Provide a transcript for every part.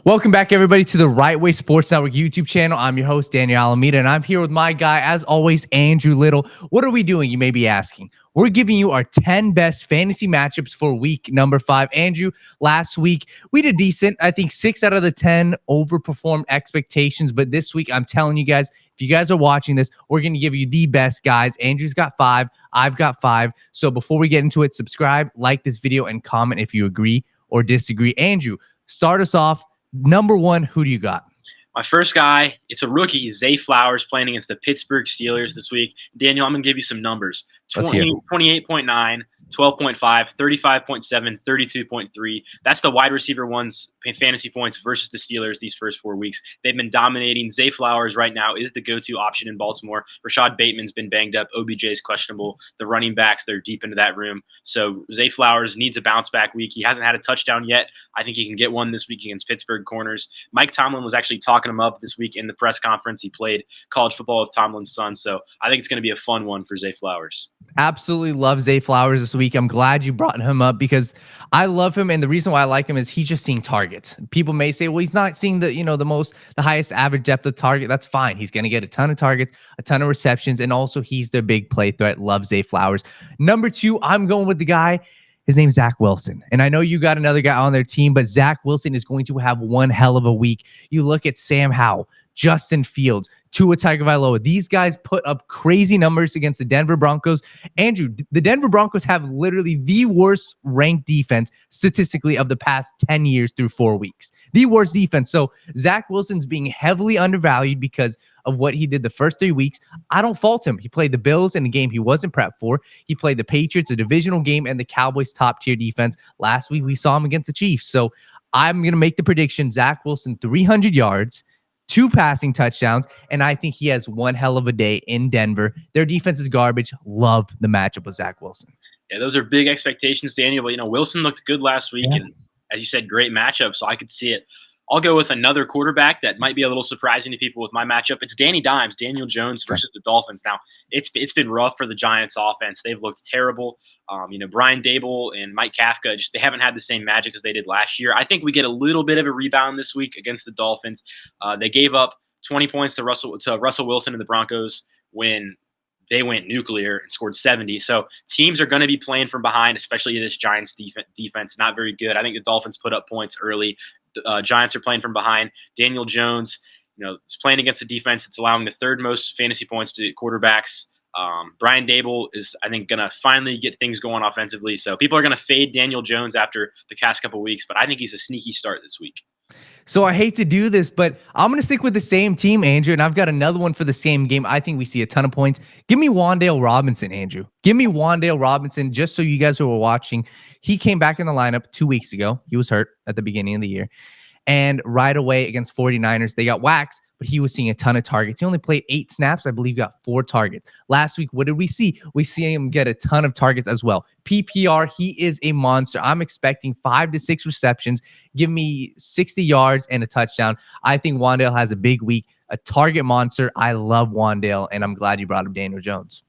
Welcome back, everybody, to the Right Way Sports Network YouTube channel. I'm your host, Daniel Alameda, and I'm here with my guy, as always, Andrew Little. What are we doing, you may be asking? We're giving you our 10 best fantasy matchups for week number 5. Andrew, last week, we did decent. I think 6 out of the 10 overperformed expectations, but this week, I'm telling you guys, if you guys are watching this, we're going to give you the best guys. Andrew's got 5. I've got 5. So before we get into it, subscribe, like this video, and comment if you agree or disagree. Andrew, start us off. Number 1, who do you got? My first guy, it's a rookie, Zay Flowers, playing against the Pittsburgh Steelers this week. Daniel, I'm going to give you some numbers. 28.9, 12.5, 35.7, 32.3. That's the wide receiver one's fantasy points versus the Steelers these first 4 weeks. They've been dominating. Zay Flowers right now is the go-to option in Baltimore. Rashad Bateman's been banged up. OBJ is questionable. The running backs, they're deep into that room. So Zay Flowers needs a bounce-back week. He hasn't had a touchdown yet. I think he can get one this week against Pittsburgh corners. Mike Tomlin was actually talking him up this week in the press conference. He played college football with Tomlin's son, so I think it's going to be a fun one for Zay Flowers. Absolutely love Zay Flowers this week. I'm glad you brought him up because I love him, and the reason why I like him is he's just seeing targets. People may say, well, he's not seeing the highest average depth of target. That's fine. He's going to get a ton of targets, a ton of receptions, and also he's their big play threat. Love Zay Flowers. Number 2, I'm going with the guy. His name's Zach Wilson. And I know you got another guy on their team, but Zach Wilson is going to have one hell of a week. You look at Sam Howell, Justin Fields, Tua Tagovailoa. These guys put up crazy numbers against the Denver Broncos. Andrew, the Denver Broncos have literally the worst ranked defense statistically of the past 10 years through 4 weeks. The worst defense. So Zach Wilson's being heavily undervalued because of what he did the first 3 weeks. I don't fault him. He played the Bills in a game he wasn't prepped for. He played the Patriots, a divisional game, and the Cowboys top tier defense. Last week, we saw him against the Chiefs. So I'm going to make the prediction, Zach Wilson, 300 yards, 2 passing touchdowns, and I think he has one hell of a day in Denver. Their defense is garbage. Love the matchup with Zach Wilson. Yeah, those are big expectations, Daniel. But, Wilson looked good last week, and as you said, great matchup, so I could see it. I'll go with another quarterback that might be a little surprising to people with my matchup. It's Danny Dimes, Daniel Jones versus the Dolphins. Now, it's been rough for the Giants offense. They've looked terrible. Brian Dable and Mike Kafka, they haven't had the same magic as they did last year. I think we get a little bit of a rebound this week against the Dolphins. They gave up 20 points to Russell Wilson and the Broncos when they went nuclear and scored 70. So teams are going to be playing from behind, especially this Giants defense. Not very good. I think the Dolphins put up points early. Giants are playing from behind. Daniel Jones, is playing against a defense that's allowing the 3rd most fantasy points to quarterbacks. Brian Dable is, I think, going to finally get things going offensively. So people are going to fade Daniel Jones after the past couple weeks, but I think he's a sneaky start this week. So I hate to do this, but I'm going to stick with the same team, Andrew, and I've got another one for the same game. I think we see a ton of points. Give me Wandale Robinson, Andrew. Give me Wandale Robinson, just so you guys who are watching. He came back in the lineup 2 weeks ago. He was hurt at the beginning of the year. And right away against 49ers, they got waxed, but he was seeing a ton of targets. He only played 8 snaps. I believe got 4 targets. Last week, what did we see? We see him get a ton of targets as well. PPR, he is a monster. I'm expecting 5 to 6 receptions. Give me 60 yards and a touchdown. I think Wandale has a big week, a target monster. I love Wandale, and I'm glad you brought up Daniel Jones.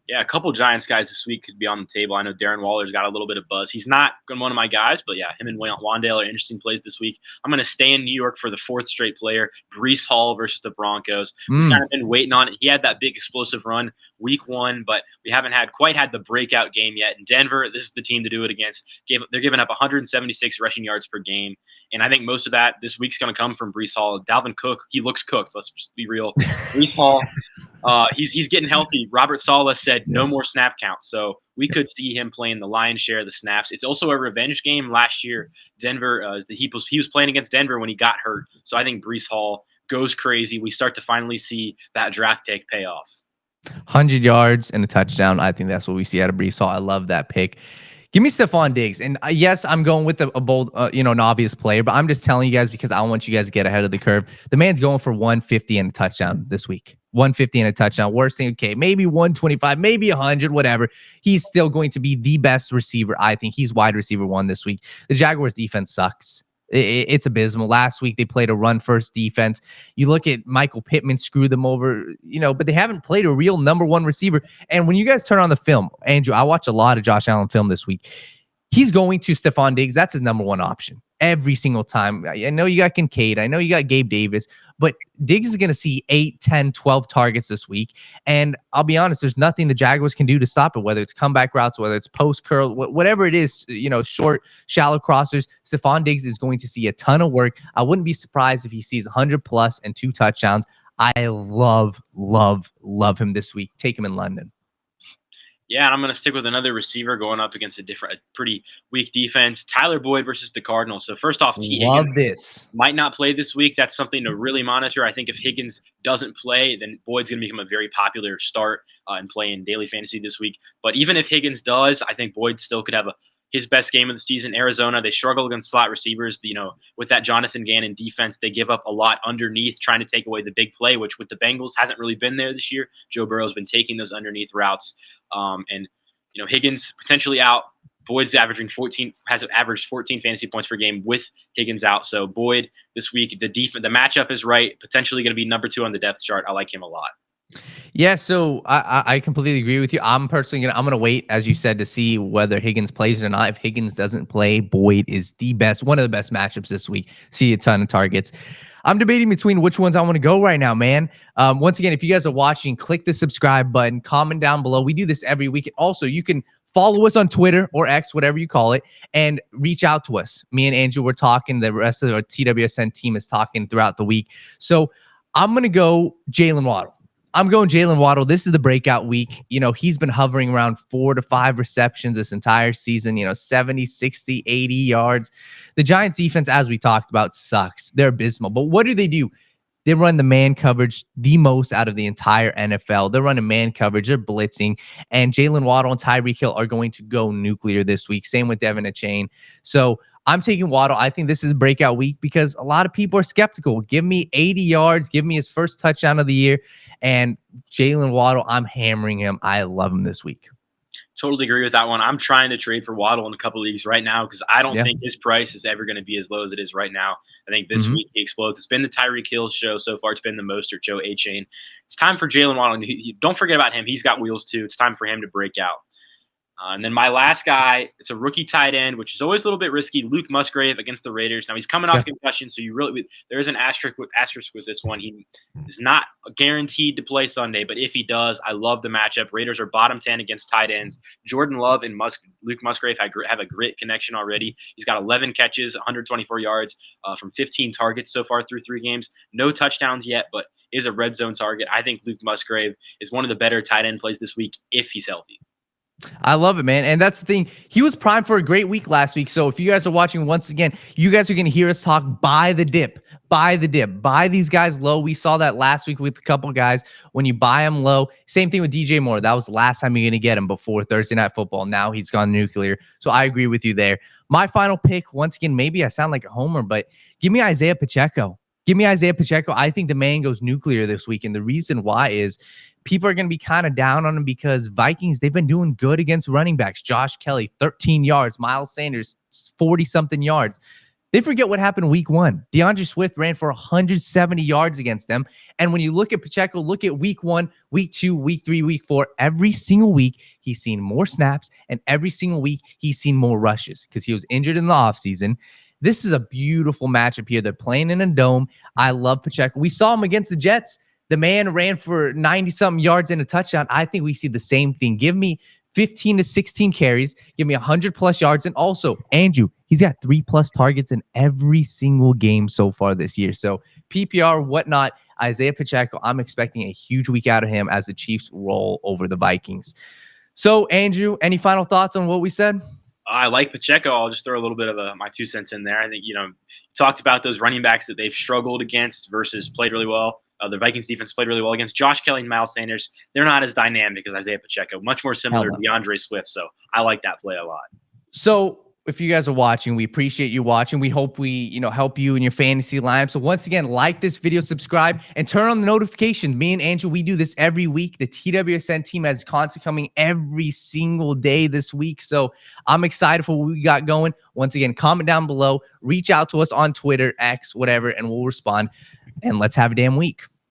Yeah, a couple Giants guys this week could be on the table. I know Darren Waller's got a little bit of buzz. He's not one of my guys, but yeah, him and Wandale are interesting plays this week. I'm going to stay in New York for the 4th straight player, Breece Hall versus the Broncos. We've kind of been waiting on it. He had that big explosive run week 1, but we haven't quite had the breakout game yet. In Denver, this is the team to do it against. They're giving up 176 rushing yards per game, and I think most of that this week's going to come from Breece Hall. Dalvin Cook, he looks cooked. Let's just be real. Breece Hall, he's getting healthy. Robert Saleh said no more snap counts, so we could see him playing the lion's share of the snaps. It's also a revenge game. Last year, Denver, he was playing against Denver when he got hurt, so I think Breece Hall goes crazy. We start to finally see that draft pick pay off. 100 yards and a touchdown. I think that's what we see out of Breece Hall. I love that pick. Give me Stefon Diggs. And yes, I'm going with a bold, an obvious player, but I'm just telling you guys because I want you guys to get ahead of the curve. The man's going for 150 and a touchdown this week. 150 and a touchdown. Worst thing, okay, maybe 125, maybe 100, whatever. He's still going to be the best receiver. I think he's wide receiver 1 this week. The Jaguars defense sucks. It's abysmal. Last week, they played a run-first defense. You look at Michael Pittman, screw them over, but they haven't played a real number 1 receiver. And when you guys turn on the film, Andrew, I watch a lot of Josh Allen film this week. He's going to Stefon Diggs. That's his number 1 option. every single time. I know you got Kincaid. I know you got Gabe Davis, but Diggs is going to see 8, 10, 12 targets this week. And I'll be honest, there's nothing the Jaguars can do to stop it, whether it's comeback routes, whether it's post curl, whatever it is, short, shallow crossers. Stefon Diggs is going to see a ton of work. I wouldn't be surprised if he sees 100 plus and 2 touchdowns. I love him this week. Take him in London. Yeah, and I'm going to stick with another receiver going up against a pretty weak defense. Tyler Boyd versus the Cardinals. So first off, Higgins might not play this week. That's something to really monitor. I think if Higgins doesn't play, then Boyd's going to become a very popular start and play in daily fantasy this week. But even if Higgins does, I think Boyd still could have his best game of the season. Arizona, they struggle against slot receivers. With that Jonathan Gannon defense, they give up a lot underneath, trying to take away the big play, which with the Bengals hasn't really been there this year. Joe Burrow's been taking those underneath routes. Higgins potentially out. Boyd's has averaged 14 fantasy points per game with Higgins out. So Boyd this week, the matchup is right. Potentially going to be number 2 on the depth chart. I like him a lot. Yeah, so I completely agree with you. I'm personally I'm gonna wait, as you said, to see whether Higgins plays or not. If Higgins doesn't play, Boyd is one of the best matchups this week. See a ton of targets. I'm debating between which ones I want to go right now, man. Once again, if you guys are watching, click the subscribe button, comment down below. We do this every week. Also, you can follow us on Twitter or X, whatever you call it, and reach out to us. Me and Andrew were talking. The rest of our TWSN team is talking throughout the week. So I'm gonna go Jaylen Waddle. I'm going Jaylen Waddle. This is the breakout week. He's been hovering around 4 to 5 receptions this entire season, 70, 60, 80 yards. The Giants defense, as we talked about, sucks. They're abysmal. But what do? They run the man coverage the most out of the entire NFL. They're running man coverage. They're blitzing. And Jaylen Waddle and Tyreek Hill are going to go nuclear this week. Same with Devin Achane. So I'm taking Waddle. I think this is a breakout week because a lot of people are skeptical. Give me 80 yards. Give me his first touchdown of the year. And Jaylen Waddle, I'm hammering him. I love him this week. Totally agree with that one. I'm trying to trade for Waddle in a couple leagues right now because I don't think his price is ever going to be as low as it is right now. I think this week he explodes. It's been the Tyreek Hill show so far. It's been the Mostert show, A-Chain. It's time for Jaylen Waddle. Don't forget about him. He's got wheels too. It's time for him to break out. And then my last guy, it's a rookie tight end, which is always a little bit risky. Luke Musgrave against the Raiders. Now he's coming off concussion, so there is an asterisk with this one. He is not guaranteed to play Sunday, but if he does, I love the matchup. Raiders are bottom 10 against tight ends. Jordan Love and Luke Musgrave have a great connection already. He's got 11 catches, 124 yards from 15 targets so far through 3 games. No touchdowns yet, but is a red zone target. I think Luke Musgrave is one of the better tight end plays this week if he's healthy. I love it, man. And that's the thing. He was primed for a great week last week. So if you guys are watching once again, you guys are going to hear us talk buy the dip, buy these guys low. We saw that last week with a couple guys. When you buy them low, same thing with DJ Moore. That was the last time you're going to get him before Thursday Night Football. Now he's gone nuclear. So I agree with you there. My final pick, once again, maybe I sound like a homer, but give me Isaih Pacheco. I think the man goes nuclear this week. And the reason why is people are going to be kind of down on him because Vikings, they've been doing good against running backs. Josh Kelly, 13 yards. Miles Sanders, 40-something yards. They forget what happened week 1. DeAndre Swift ran for 170 yards against them. And when you look at Pacheco, look at week 1, week 2, week 3, week 4. Every single week, he's seen more snaps. And every single week, he's seen more rushes because he was injured in the offseason. This is a beautiful matchup here. They're playing in a dome. I love Pacheco. We saw him against the Jets. The man ran for 90-something yards and a touchdown. I think we see the same thing. Give me 15 to 16 carries. Give me 100-plus yards. And also, Andrew, he's got 3-plus targets in every single game so far this year. So PPR, whatnot, Isaih Pacheco, I'm expecting a huge week out of him as the Chiefs roll over the Vikings. So, Andrew, any final thoughts on what we said? I like Pacheco. I'll just throw a little bit of my 2 cents in there. I think, talked about those running backs that they've struggled against versus played really well. The Vikings defense played really well against Josh Kelly and Miles Sanders. They're not as dynamic as Isaih Pacheco, much more similar to DeAndre Swift. So I like that play a lot. So if you guys are watching, we appreciate you watching. We hope we, help you in your fantasy lineup. So once again, like this video, subscribe, and turn on the notifications. Me and Andrew, we do this every week. The TWSN team has content coming every single day this week. So I'm excited for what we got going. Once again, comment down below, reach out to us on Twitter, X, whatever, and we'll respond. And let's have a damn week.